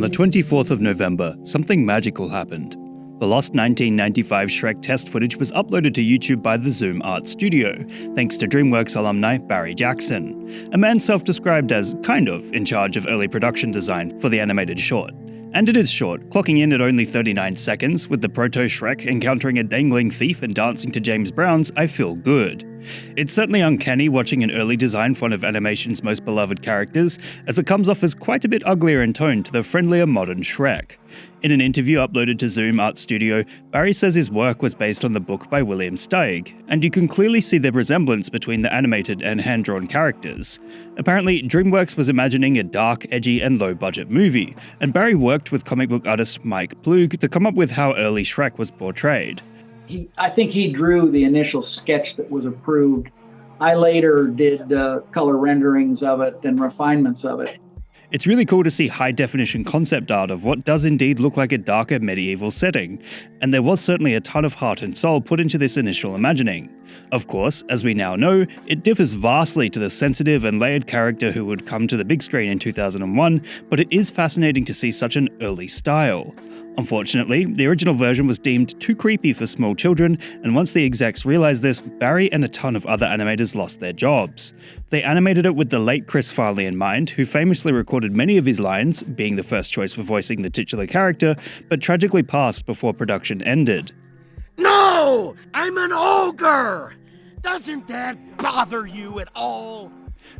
the 24th of November, something magical happened. The lost 1995 Shrek test footage was uploaded to YouTube by the Zoom Art Studio, thanks to DreamWorks alumni Barry Jackson, a man self-described as kind of in charge of early production design for the animated short. And it is short, clocking in at only 39 seconds, with the proto-Shrek encountering a dangling thief and dancing to James Brown's I Feel Good. It's certainly uncanny watching an early design for one of animation's most beloved characters, as it comes off as quite a bit uglier in tone to the friendlier modern Shrek. In an interview uploaded to Zoom Art Studio, Barry says his work was based on the book by William Steig, and you can clearly see the resemblance between the animated and hand-drawn characters. Apparently, DreamWorks was imagining a dark, edgy, and low-budget movie, and Barry worked with comic book artist Mike Plug to come up with how early Shrek was portrayed. I think he drew the initial sketch that was approved. I later did color renderings of it and refinements of it. It's really cool to see high-definition concept art of what does indeed look like a darker medieval setting, and there was certainly a ton of heart and soul put into this initial imagining. Of course, as we now know, it differs vastly to the sensitive and layered character who would come to the big screen in 2001, but it is fascinating to see such an early style. Unfortunately, the original version was deemed too creepy for small children, and once the execs realized this, Barry and a ton of other animators lost their jobs. They animated it with the late Chris Farley in mind, who famously recorded many of his lines, being the first choice for voicing the titular character, but tragically passed before production ended. No! I'm an ogre! Doesn't that bother you at all?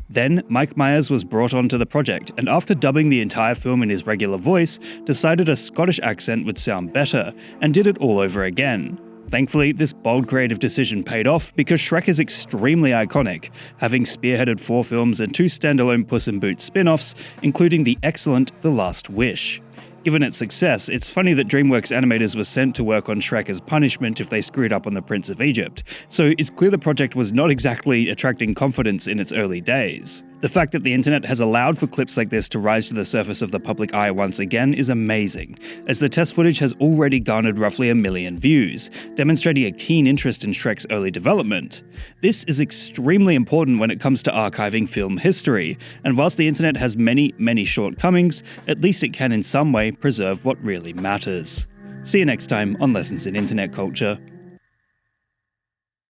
Then, Mike Myers was brought onto the project, and after dubbing the entire film in his regular voice, decided a Scottish accent would sound better, and did it all over again. Thankfully, this bold creative decision paid off because Shrek is extremely iconic, having spearheaded 4 films and 2 standalone Puss in Boots spin-offs, including the excellent The Last Wish. Given its success, it's funny that DreamWorks animators were sent to work on Shrek as punishment if they screwed up on the Prince of Egypt, so it's clear the project was not exactly attracting confidence in its early days. The fact that the internet has allowed for clips like this to rise to the surface of the public eye once again is amazing, as the test footage has already garnered roughly 1 million views, demonstrating a keen interest in Shrek's early development. This is extremely important when it comes to archiving film history, and whilst the internet has many shortcomings, at least it can in some way preserve what really matters. See you next time on Lessons in Internet Culture.